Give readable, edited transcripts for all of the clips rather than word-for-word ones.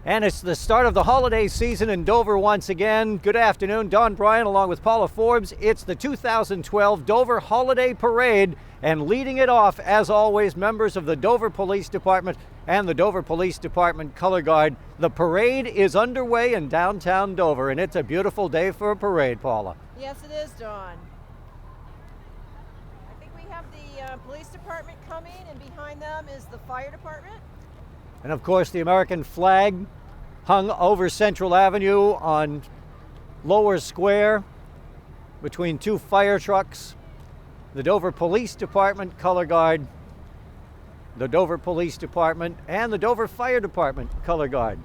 And it's the start of the holiday season in Dover once again. Good afternoon, Don Bryan along with Paula Forbes. It's the 2012 Dover Holiday Parade, and leading it off, as always, members of the Dover Police Department and the Dover Police Department Color Guard. The parade is underway in downtown Dover, and it's a beautiful day for a parade, Paula. Yes, it is, Don. I think we have the police department coming, and behind them is the fire department. And of course, the American flag hung over Central Avenue on Lower Square between two fire trucks. The Dover Police Department Color Guard, the Dover Police Department, and the Dover Fire Department Color Guard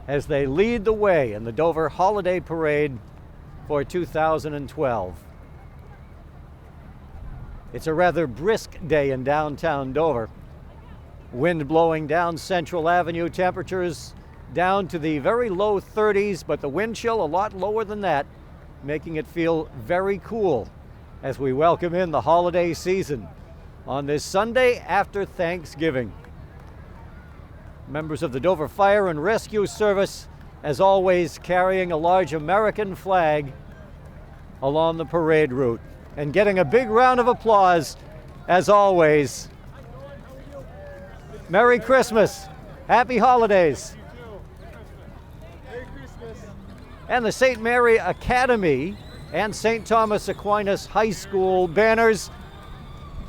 as they lead the way in the Dover Holiday Parade for 2012. It's a rather brisk day in downtown Dover. Wind blowing down Central Avenue, temperatures down to the very low 30s, but the wind chill a lot lower than that, making it feel very cool as we welcome in the holiday season on this Sunday after Thanksgiving. Members of the Dover Fire and Rescue Service, as always, carrying a large American flag along the parade route. And getting a big round of applause, as always. Merry Christmas. Happy holidays. Merry Christmas. And the St. Mary Academy and St. Thomas Aquinas High School banners.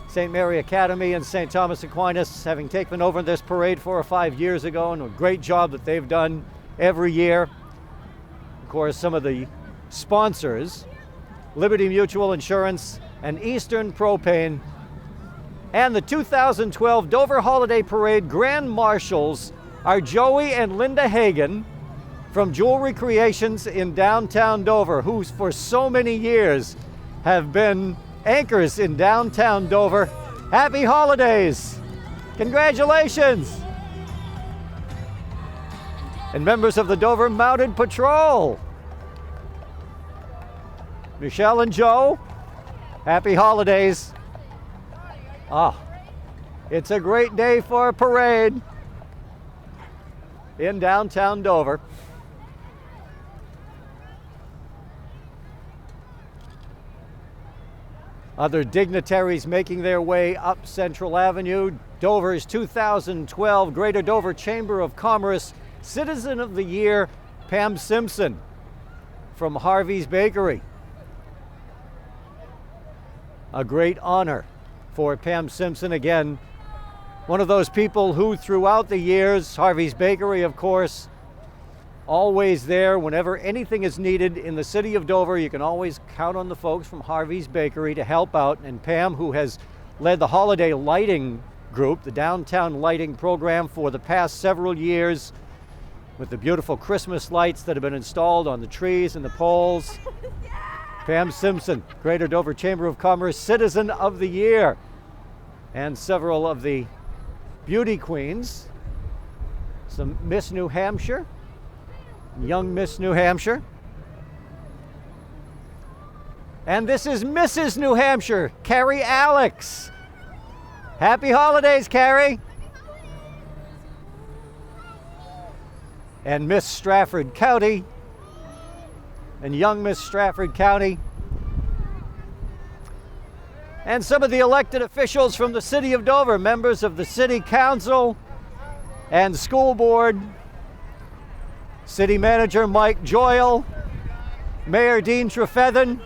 St. Mary Academy and St. Thomas Aquinas having taken over this parade 4 or 5 years ago, and a great job that they've done every year. Of course, some of the sponsors, Liberty Mutual Insurance and Eastern Propane. And the 2012 Dover Holiday Parade Grand Marshals are Joey and Linda Hagan from Jewelry Creations in downtown Dover, who for so many years have been anchors in downtown Dover. Happy holidays! Congratulations! And members of the Dover Mounted Patrol, Michelle and Joe, happy holidays. It's a great day for a parade in downtown Dover. Other dignitaries making their way up Central Avenue. Dover's 2012 Greater Dover Chamber of Commerce Citizen of the Year, Pam Simpson from Harvey's Bakery. A great honor for Pam Simpson. Again, one of those people who throughout the years, Harvey's Bakery, of course, always there whenever anything is needed in the city of Dover. You can always count on the folks from Harvey's Bakery to help out. And Pam, who has led the holiday lighting group, the downtown lighting program for the past several years, with the beautiful Christmas lights that have been installed on the trees and the poles. Pam Simpson, Greater Dover Chamber of Commerce Citizen of the Year. And several of the beauty queens, some Miss New Hampshire, young Miss New Hampshire. And this is Mrs. New Hampshire, Carrie Alex. Happy holidays, Carrie. And Miss Stratford County, and young Miss Stratford County. And some of the elected officials from the city of Dover, members of the city council and school board. City manager Mike Joyle, Mayor Dean Trefethen,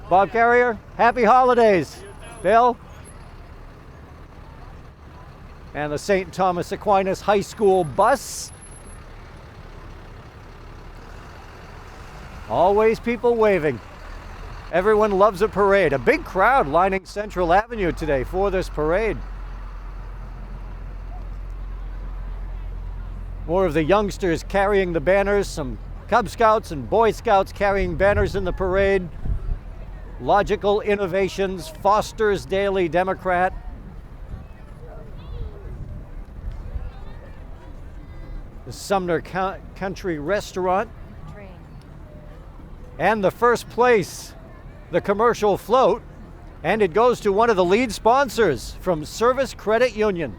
Bob Carrier, happy holidays. Bill. And the St. Thomas Aquinas High School bus. Always people waving. Everyone loves a parade. A big crowd lining Central Avenue today for this parade. More of the youngsters carrying the banners, some Cub Scouts and Boy Scouts carrying banners in the parade. Logical Innovations, Foster's Daily Democrat. The Sumner Country Restaurant. And the first place, the commercial float, and it goes to one of the lead sponsors from Service Credit Union.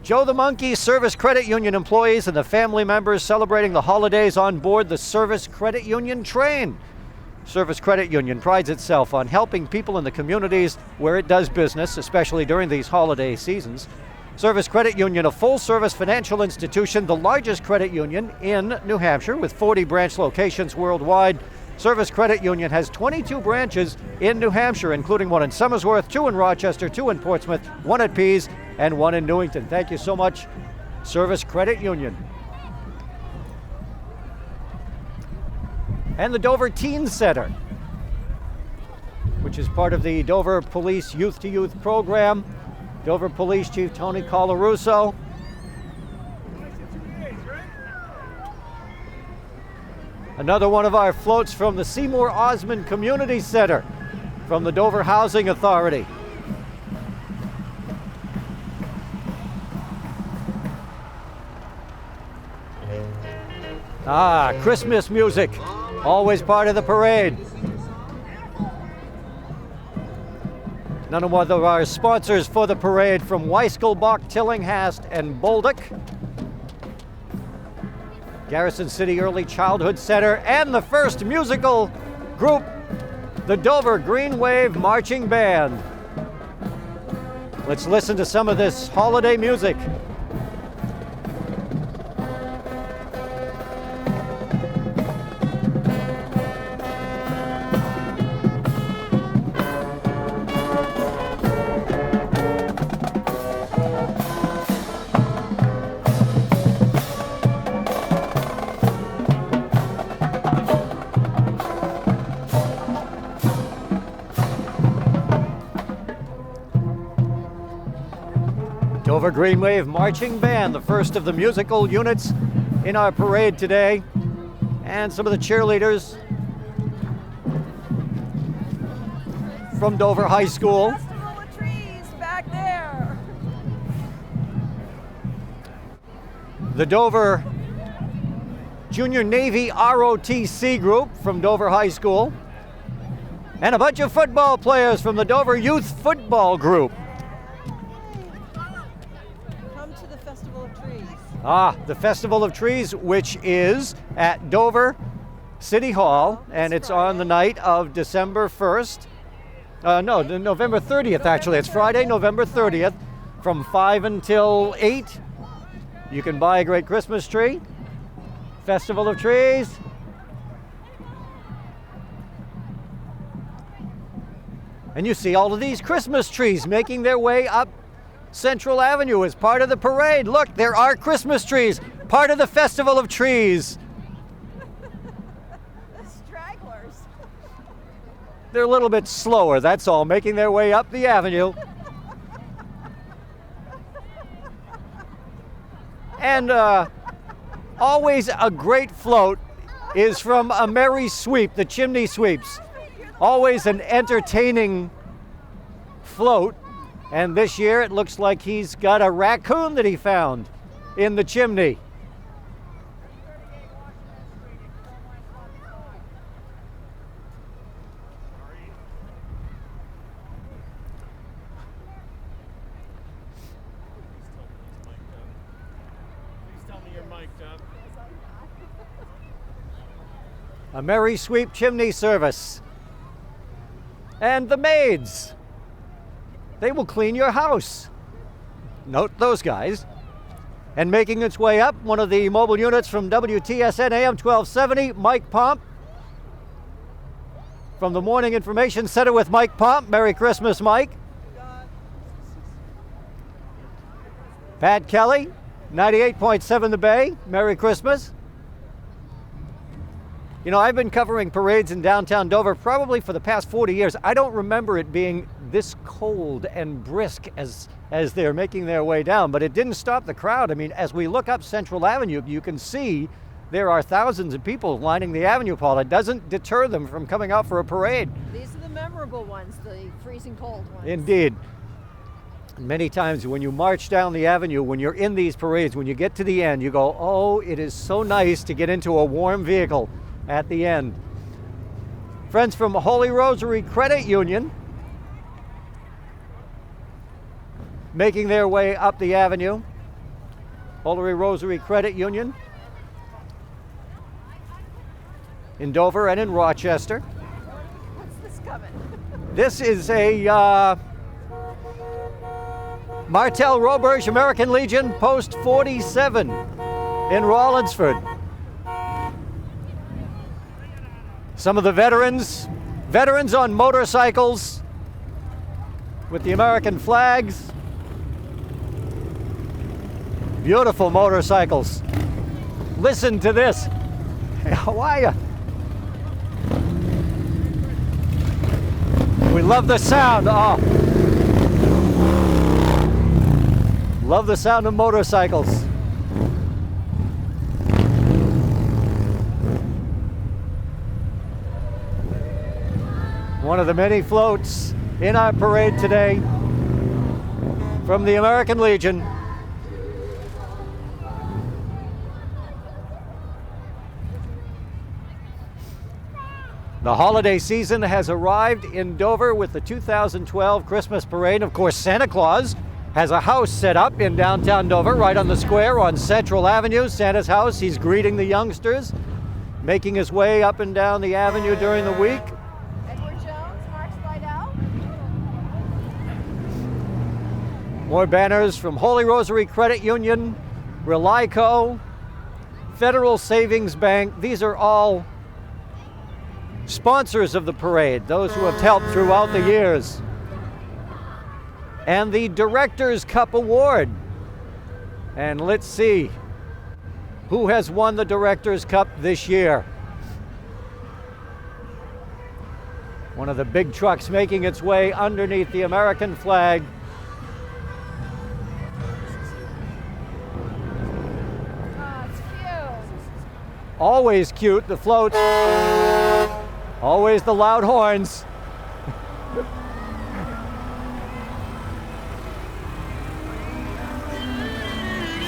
Joe the Monkey, Service Credit Union employees and the family members celebrating the holidays on board the Service Credit Union train. Service Credit Union prides itself on helping people in the communities where it does business, especially during these holiday seasons. Service Credit Union, a full-service financial institution, the largest credit union in New Hampshire with 40 branch locations worldwide. Service Credit Union has 22 branches in New Hampshire, including one in Somersworth, 2 in Rochester, 2 in Portsmouth, 1 at Pease, and 1 in Newington. Thank you so much, Service Credit Union. And the Dover Teen Center, which is part of the Dover Police Youth to Youth program. Dover Police Chief Tony Colarusso. Another one of our floats from the Seymour Osmond Community Center from the Dover Housing Authority. Christmas music, always part of the parade. None of our sponsors for the parade from Weiskelbach, Tillinghast, and Bolduc. Garrison City Early Childhood Center, and the first musical group, the Dover Green Wave Marching Band. Let's listen to some of this holiday music. Dover Green Wave Marching Band, the first of the musical units in our parade today, and some of the cheerleaders from Dover High School. Festival of Trees back there. The Dover Junior Navy ROTC group from Dover High School, and a bunch of football players from the Dover Youth Football group. The Festival of Trees, which is at Dover City Hall, and it's on the night of December 1st. November 30th, actually. It's Friday, November 30th, from 5 until 8. You can buy a great Christmas tree. Festival of Trees. And you see all of these Christmas trees making their way up Central Avenue as part of the parade. Look, there are Christmas trees, part of the Festival of Trees. The stragglers. They're a little bit slower, that's all, making their way up the avenue. And always a great float is from a merry sweep, the chimney sweeps. Always an entertaining float. And this year it looks like he's got a raccoon that he found in the chimney. Please tell me you're mic'd up. A merry sweep chimney service. And the maids. They will clean your house. Note those guys. And making its way up, one of the mobile units from WTSN AM 1270, Mike Pomp. From the Morning Information Center with Mike Pomp. Merry Christmas, Mike. Pat Kelly, 98.7 The Bay. Merry Christmas. You know, I've been covering parades in downtown Dover probably for the past 40 years. I don't remember it being this cold and brisk as they're making their way down, but it didn't stop the crowd. I mean, as we look up Central Avenue, you can see there are thousands of people lining the avenue, Paul. It doesn't deter them from coming out for a parade. These are the memorable ones, the freezing cold ones. Indeed. Many times when you march down the avenue, when you're in these parades, when you get to the end, you go, oh, it is so nice to get into a warm vehicle at the end. Friends from Holy Rosary Credit Union making their way up the avenue. Holy Rosary Credit Union in Dover and in Rochester. What's this coming? This is a Martel Roberge American Legion Post 47 in Rollinsford. Some of the veterans on motorcycles with the American flags. Beautiful motorcycles. Listen to this. Hey, how are you? We love the sound. Oh. Love the sound of motorcycles. One of the many floats in our parade today from the American Legion. The holiday season has arrived in Dover with the 2012 Christmas parade. Of course, Santa Claus has a house set up in downtown Dover, right on the square on Central Avenue. Santa's house, he's greeting the youngsters, making his way up and down the avenue during the week. Edward Jones, Mark Slidell. More banners from Holy Rosary Credit Union, Relico, Federal Savings Bank. These are all sponsors of the parade, those who have helped throughout the years. And the Director's Cup Award. And let's see who has won the Director's Cup this year. One of the big trucks making its way underneath the American flag. Oh, it's cute. Always cute, the floats. Always the loud horns.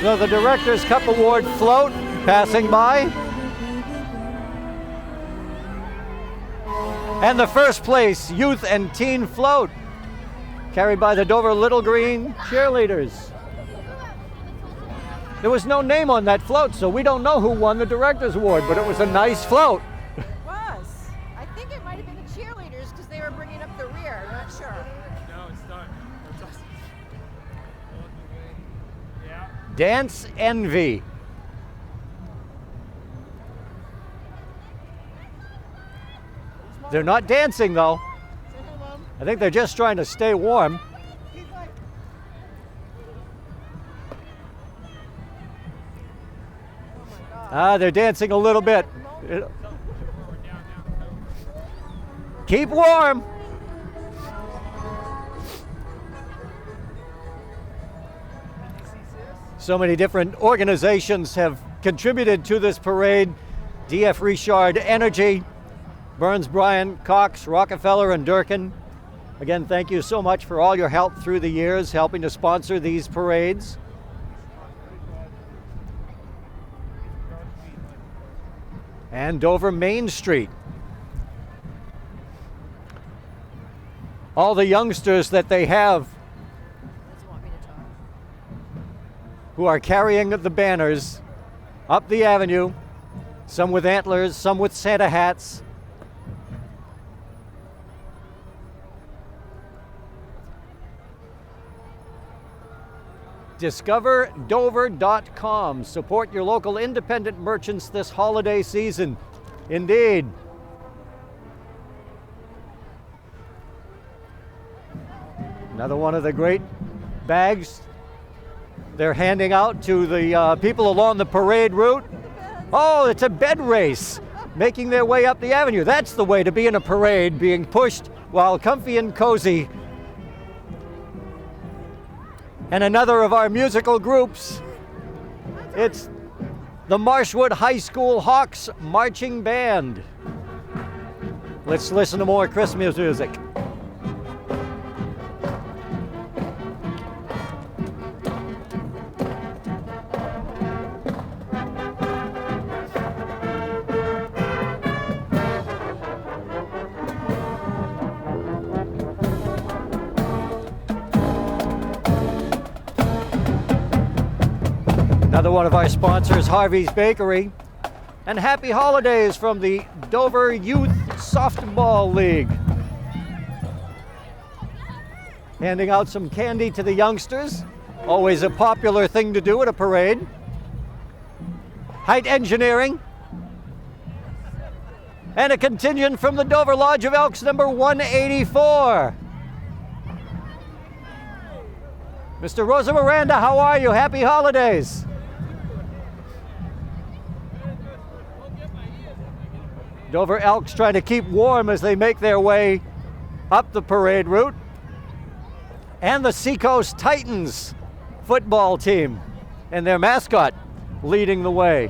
So the Director's Cup Award float passing by. And the first place youth and teen float carried by the Dover Little Green cheerleaders. There was no name on that float, so we don't know who won the Director's Award, but it was a nice float. It was. I think it might have been the cheerleaders because they were bringing up the rear. I'm not sure. No, it's not. It's us. Yeah. Dance Envy. They're not dancing though. Say hi, Mom. I think they're just trying to stay warm. He's like, Oh my God. They're dancing a little bit. we're down now. Keep warm. So many different organizations have contributed to this parade. DF Richard Energy, Burns, Bryant, Cox, Rockefeller, and Durkin. Again, thank you so much for all your help through the years, helping to sponsor these parades. And Dover Main Street. All the youngsters that they have Doesn't want me to talk. who are carrying the banners up the avenue, some with antlers, some with Santa hats. DiscoverDover.com. Support your local independent merchants this holiday season. Indeed. Another one of the great bags they're handing out to the people along the parade route. Oh, it's a bed race making their way up the avenue. That's the way to be in a parade, being pushed while comfy and cozy. And another of our musical groups, it's the Marshwood High School Hawks Marching Band. Let's listen to more Christmas music. Another one of our sponsors, Harvey's Bakery. And happy holidays from the Dover Youth Softball League. Handing out some candy to the youngsters. Always a popular thing to do at a parade. Height Engineering. And a contingent from the Dover Lodge of Elks, number 184. Mr. Rosa Miranda, how are you? Happy holidays. Dover Elks trying to keep warm as they make their way up the parade route. And the Seacoast Titans football team and their mascot leading the way.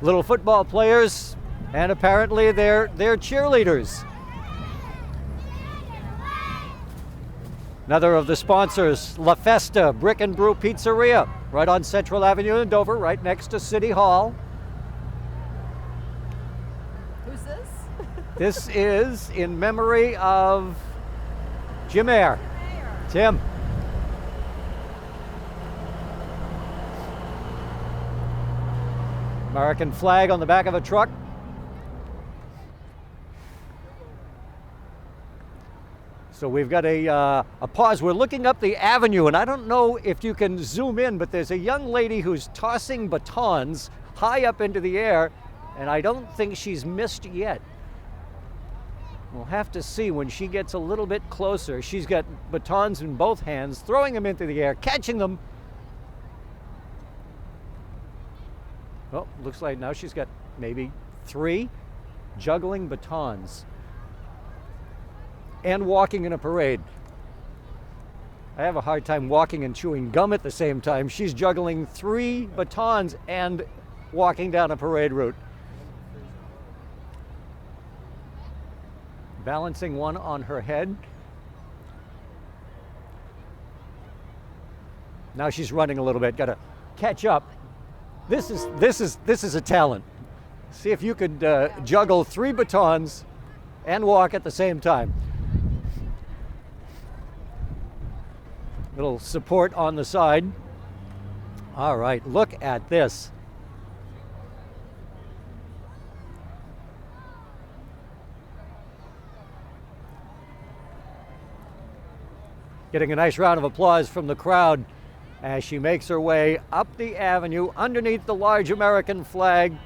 Little football players, and apparently they're cheerleaders. Another of the sponsors, La Festa Brick and Brew Pizzeria, right on Central Avenue in Dover, right next to City Hall. Who's this? This is in memory of Jim Eyre. Tim. American flag on the back of a truck. So we've got a pause. We're looking up the avenue, and I don't know if you can zoom in, but there's a young lady who's tossing batons high up into the air, and I don't think she's missed yet. We'll have to see when she gets a little bit closer. She's got batons in both hands, throwing them into the air, catching them. Oh, looks like now she's got maybe 3 juggling batons and walking in a parade. I have a hard time walking and chewing gum at the same time. She's juggling 3 batons and walking down a parade route. Balancing one on her head. Now she's running a little bit, gotta catch up. This is a talent. See if you could juggle 3 batons and walk at the same time. Little support on the side. All right, look at this. Getting a nice round of applause from the crowd as she makes her way up the avenue underneath the large American flag,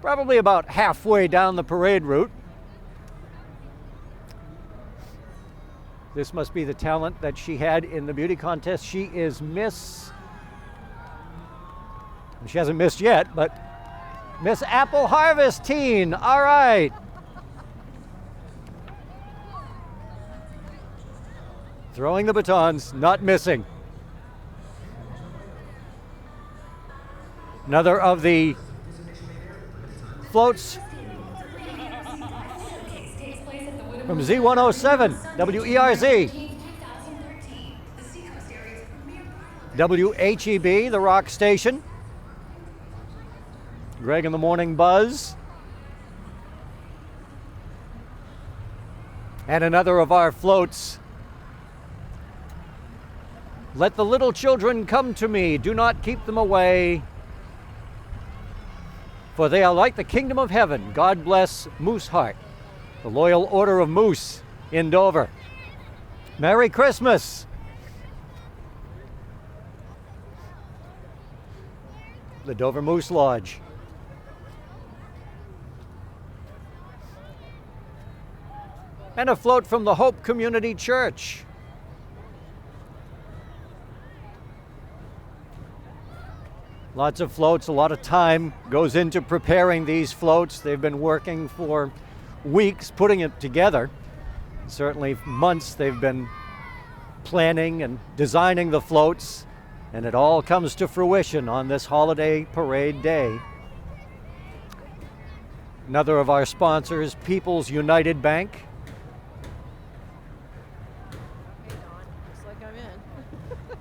probably about halfway down the parade route. This must be the talent that she had in the beauty contest. She is Miss, she hasn't missed yet, but Miss Apple Harvest Teen. All right. Throwing the batons, not missing. Another of the floats from Z107, WERZ. WHEB, the rock station. Greg in the Morning Buzz. And another of our floats. Let the little children come to me, do not keep them away, for they are like the kingdom of heaven. God bless Mooseheart, the Loyal Order of Moose in Dover. Merry Christmas. The Dover Moose Lodge. And a float from the Hope Community Church. Lots of floats, a lot of time goes into preparing these floats. They've been working for weeks putting it together. Certainly months they've been planning and designing the floats, and it all comes to fruition on this holiday parade day. Another of our sponsors, People's United Bank. Hey Don, looks like I'm in.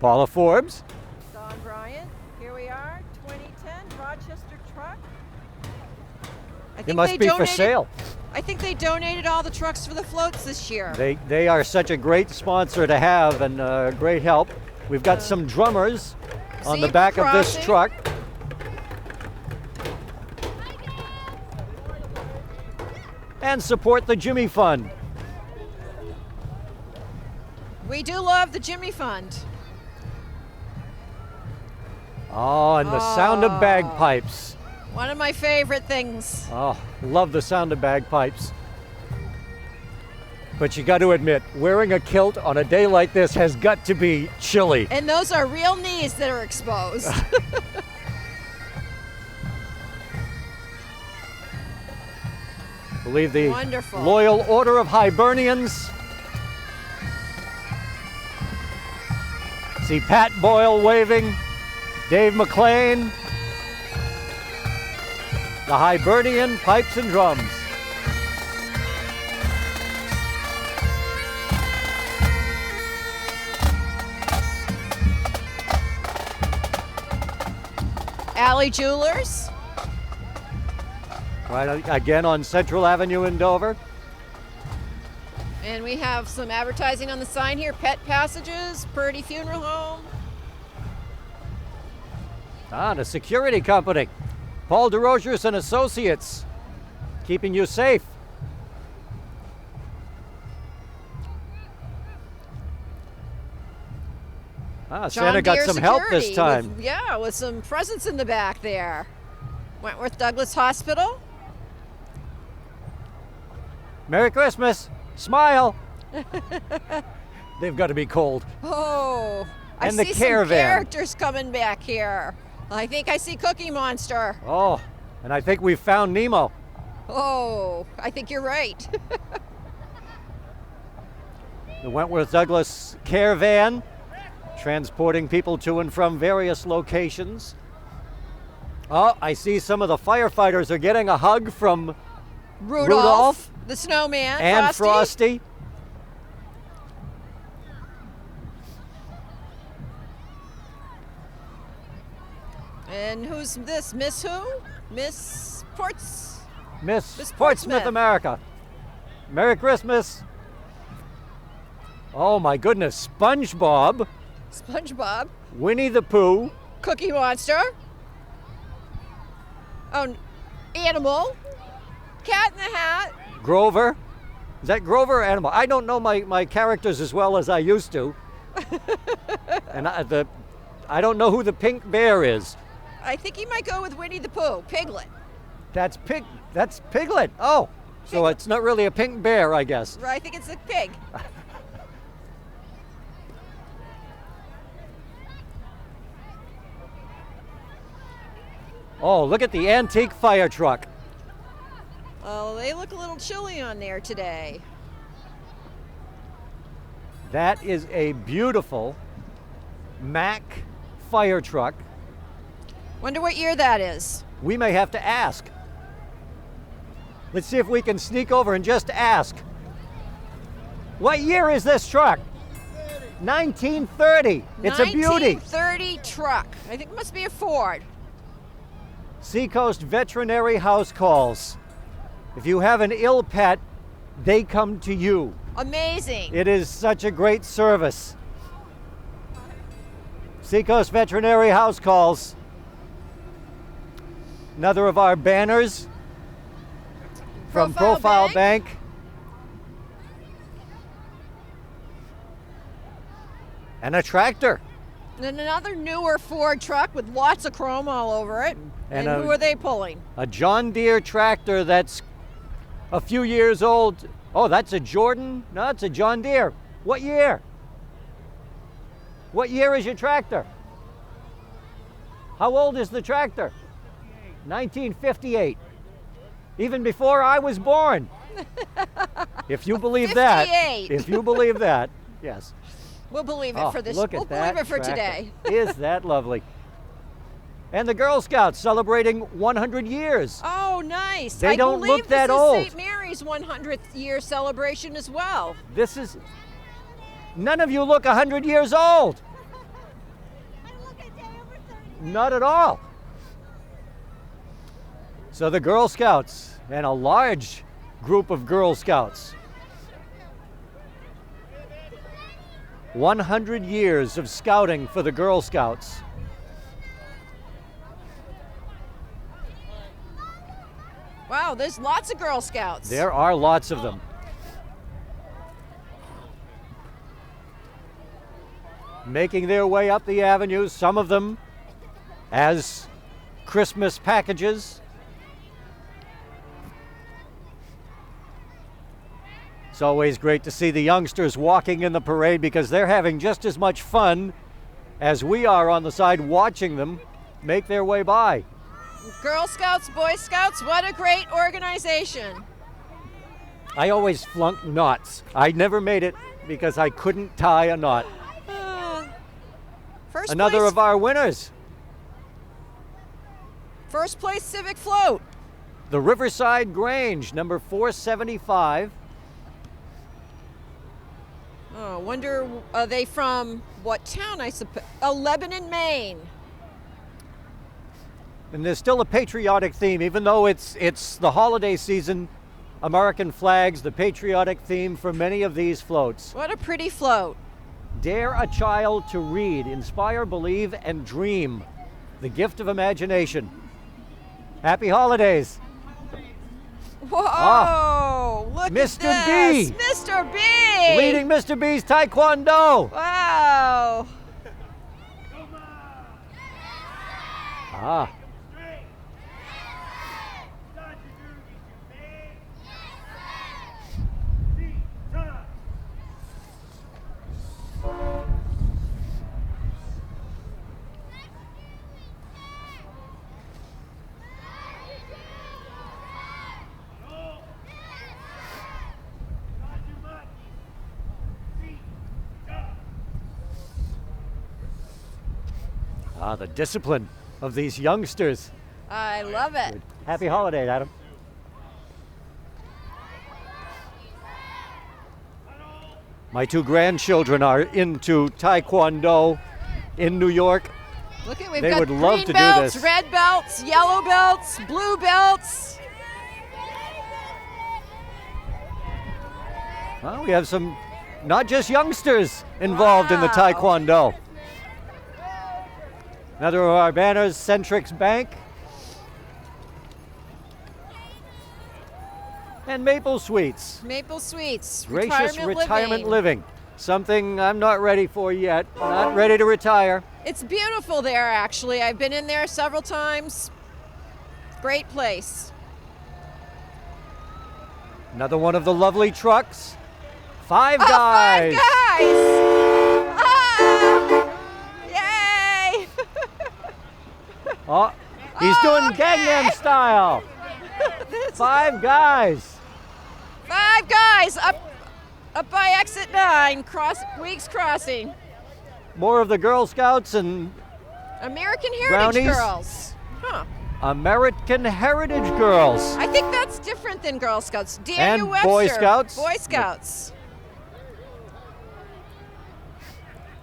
Paula Forbes. Don Bryant, here we are, 2010 Rochester truck. I It must be for sale. I think they donated all the trucks for the floats this year. They are such a great sponsor to have and great help. We've got some drummers on the Zebra back of this crossing. truck. And support the Jimmy Fund. We do love the Jimmy Fund. Oh, and the sound of Oh. bagpipes. One of my favorite things. Oh, love the sound of bagpipes. But you got to admit, wearing a kilt on a day like this has got to be chilly. And those are real knees that are exposed. Believe the Wonderful. Loyal Order of Hibernians. See Pat Boyle waving, Dave McLean, the Hibernian pipes and drums. Alley Jewelers. Right again on Central Avenue in Dover. And we have some advertising on the sign here. Pet Passages, Purdy Funeral Home. Ah, the security company. Paul DeRogers and Associates, keeping you safe. Ah, John Santa got Deere some help this Security time. with some presents in the back there. Wentworth Douglas Hospital. Merry Christmas. Smile. They've got to be cold. Oh, I And the see caravan. some characters coming back here. I think I see Cookie Monster. Oh, and I think we've found Nemo. Oh, I think you're right. The Wentworth Douglas caravan, transporting people to and from various locations. Oh, I see some of the firefighters are getting a hug from Rudolph, the snowman, and Frosty. And who's this? Miss who? Miss Ports. Miss Miss Portsmouth, Portsmouth. America. Merry Christmas. Oh my goodness, SpongeBob, SpongeBob. Winnie the Pooh, Cookie Monster. Oh, Animal. Cat in the Hat. Grover. Is that Grover or Animal? I don't know my characters as well as I used to. And I don't know who the pink bear is. I think he might go with Winnie the Pooh. Piglet. That's Piglet. Oh, so it's not really a pink bear, I guess. Right, I think it's a pig. Oh, look at the antique fire truck. Oh, they look a little chilly on there today. That is a beautiful Mack fire truck. Wonder what year that is. We may have to ask. Let's see if we can sneak over and just ask. What year is this truck? 1930. It's a beauty. 1930 truck. I think it must be a Ford. Seacoast Veterinary House calls. If you have an ill pet, they come to you. Amazing. It is such a great service. Seacoast Veterinary House calls. Another of our banners from Profile Bank. And a tractor. And another newer Ford truck with lots of chrome all over it. And And who are they pulling? A John Deere tractor that's a few years old. Oh, that's a Jordan? No, it's a John Deere. What year? What year is your tractor? How old is the tractor? 1958. Even before I was born. If you believe that. 58. If you believe that, yes. We'll believe it Oh, for this. look We'll at that believe it for tractor. today. Is that lovely? And the Girl Scouts celebrating 100 years. Oh, nice. They I don't believe look that this old. is St. Mary's 100th year celebration as well. This is, none of you look 100 years old. Not at all. So the Girl Scouts and a large group of Girl Scouts. 100 years of scouting for the Girl Scouts. Wow, there's lots of Girl Scouts. There are lots of them. Making their way up the avenue, some of them as Christmas packages. It's always great to see the youngsters walking in the parade because they're having just as much fun as we are on the side watching them make their way by. Girl Scouts, Boy Scouts, what a great organization. I always flunked knots. I never made it because I couldn't tie a knot. First Another place, of our winners, first place Civic Float. the Riverside Grange, number 475. Oh, wonder, are they from what town, I suppose? Lebanon, Maine. And there's still a patriotic theme, even though it's the holiday season. American flags, the patriotic theme for many of these floats. What a pretty float. Dare a child to read, inspire, believe, and dream. The gift of imagination. Happy holidays. Whoa, look Mr. at this. B. Mr. B. Leading Mr. B's Taekwondo. Wow. Ah, the discipline of these youngsters. I love it. Happy holidays, Adam. My two grandchildren are into Taekwondo in New York. Look at, we've They got would love green to do belts, this. red belts, yellow belts, blue belts. Well, we have some, not just youngsters involved in the Wow. Taekwondo. Another of our banners, Centrix Bank. And Maple Suites. Maple Suites, Gracious retirement living. living. Something I'm not ready for yet. Not ready to retire. It's beautiful there, actually. I've been in there several times. Great place. Another one of the lovely trucks. Five Oh, Guys. 5 Guys! Ah! Yay! Oh, he's Oh, doing okay. Gangnam Style. Five Guys. 5 Guys up by exit 9, Weeks Crossing. More of the Girl Scouts and American Heritage Brownies? Girls. Huh. American Heritage Girls. I think that's different than Girl Scouts. Daniel And Webster. Boy Scouts? Boy Scouts.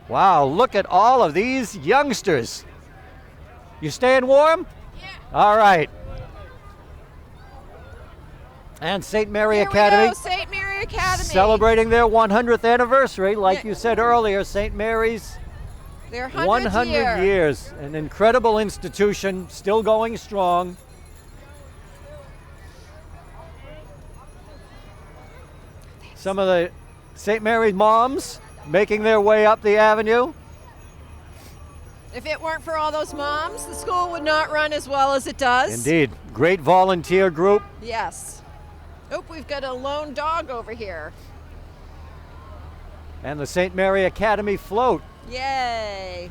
Wow, look at all of these youngsters. You staying warm? Yeah. All right. And St. Mary Here Academy. we go, St. Mary Academy. Celebrating their 100th anniversary, like Yeah. you said earlier, St. Mary's, Their 100th 100 year. years. An incredible institution, still going strong. Some of the St. Mary's moms making their way up the avenue. If it weren't for all those moms, the school would not run as well as it does. Indeed, great volunteer group. Yes. Oh, we've got a lone dog over here. And the St. Mary Academy float. Yay.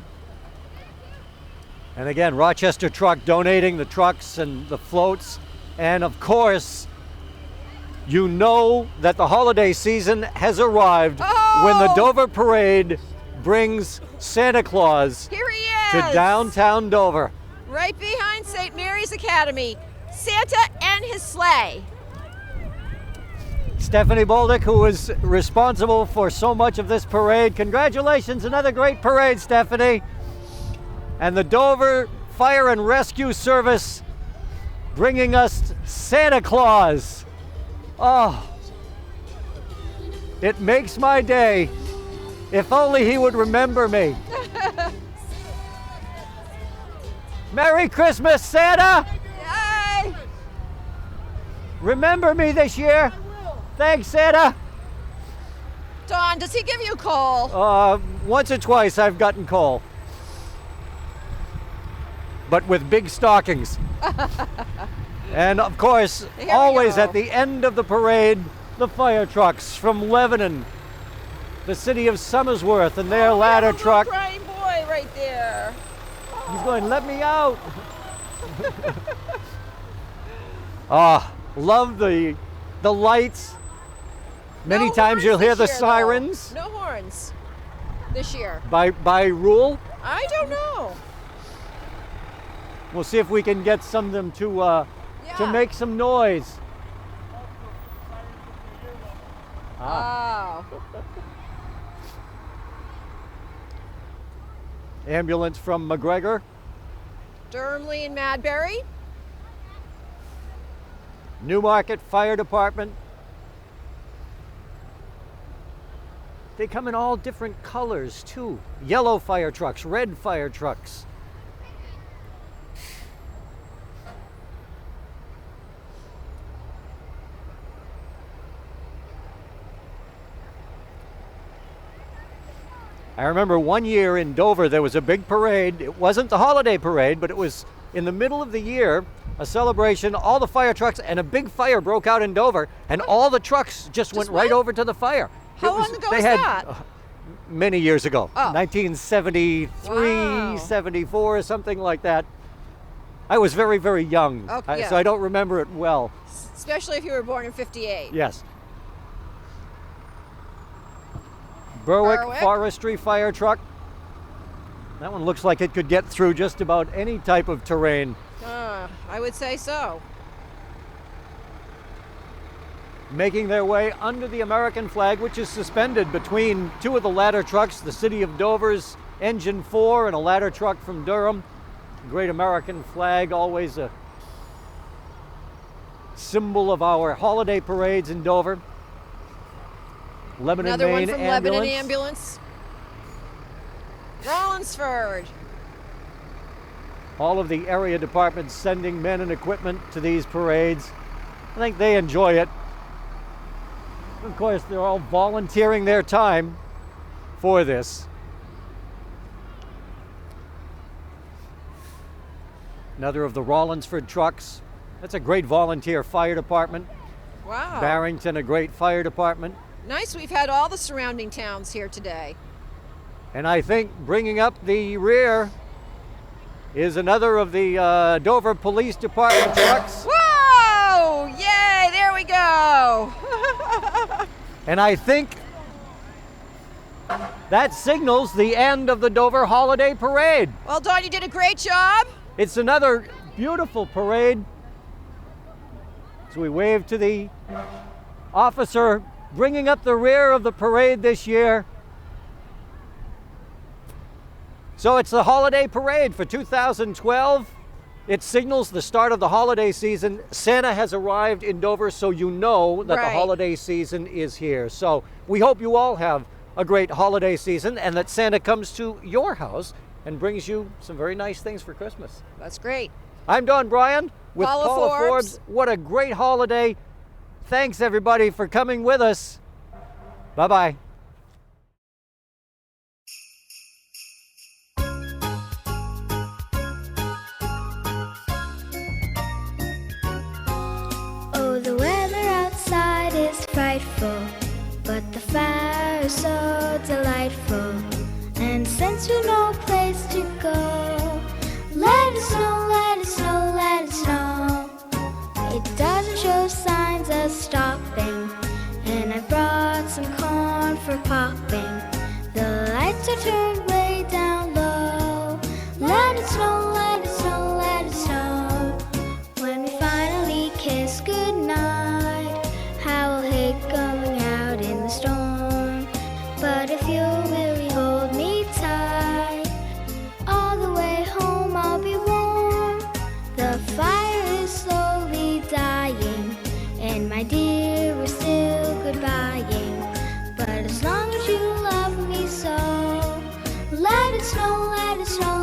And again, Rochester Truck donating the trucks and the floats. And of course, you know that the holiday season has arrived when the Oh! Dover Parade brings Santa Claus Here he is. to downtown Dover. Right behind St. Mary's Academy. Santa and his sleigh. Stephanie Bolduc, who is responsible for so much of this parade. Congratulations, another great parade, Stephanie. And the Dover Fire and Rescue Service bringing us Santa Claus Oh, it makes my day. If only he would remember me. Merry Christmas, Santa! Yay! Remember me this year. Thanks, Santa. Don, does he give you coal? Once or twice I've gotten coal. But with big stockings. And of course, Here we always go. at the end of the parade, the fire trucks from Lebanon, the city of Somersworth, and their ladder truck. Crying boy right there. He's going, let me out. Ah, love the lights. Many No times you'll horns hear the this year, though. sirens. No horns this year. By rule. I don't know. We'll see if we can get some of them to Yeah. make some noise. Ah. Oh. Ambulance from McGregor. Durhamley and Madbury. Newmarket Fire Department. They come in all different colors too. Yellow fire trucks, red fire trucks. I remember one year in Dover there was a big parade. It wasn't the holiday parade, but it was in the middle of the year, a celebration, all the fire trucks, and a big fire broke out in Dover, and all the trucks just went right went? over to the fire. How It was- long ago they was had, that? Many years ago. Oh. 1973, Wow. 74, something like that. I was very, very young, Okay, yeah. so I don't remember it well. Especially if you were born in 58. Yes. Berwick Berwick. Forestry Fire Truck. That one looks like it could get through just about any type of terrain. I would say so. Making their way under the American flag, which is suspended between two of the ladder trucks, the City of Dover's Engine 4 and a ladder truck from Durham. Great American flag, always a symbol of our holiday parades in Dover. Lebanon, Another Maine one from ambulance. Lebanon Ambulance. Rollinsford. All of the area departments sending men and equipment to these parades. I think they enjoy it. Of course, they're all volunteering their time for this. Another of the Rollinsford trucks. That's a great volunteer fire department. Wow. Barrington, a great fire department. Nice. We've had all the surrounding towns here today. And I think bringing up the rear is another of the Dover Police Department trucks. Whoa! Yay! There we go. And I think that signals the end of the Dover Holiday Parade. Well, Dawn, you did a great job. It's another beautiful parade. So we wave to the officer bringing up the rear of the parade this year. So it's the holiday parade for 2012. It signals the start of the holiday season. Santa has arrived in Dover, so you know that the Right. holiday season is here. So we hope you all have a great holiday season and that Santa comes to your house and brings you some very nice things for Christmas. That's great. I'm Don Bryan with Paula Paula Forbes. Forbes. What a great holiday. Thanks everybody for coming with us. Bye-bye. Oh, the weather outside is frightful, but the fire is so delightful. And since we've no place to go, let it snow, let it snow, let it snow. It doesn't show signs of stopping, and I brought some corn for popping. The lights are turned way down low. Let it snow, let it snow, let it snow. When we finally kiss goodnight, how I'll hate going out in the storm. But if you'll really hold me tight, all the way home I'll be warm. The fire is slowly dying, and my dear let it snow,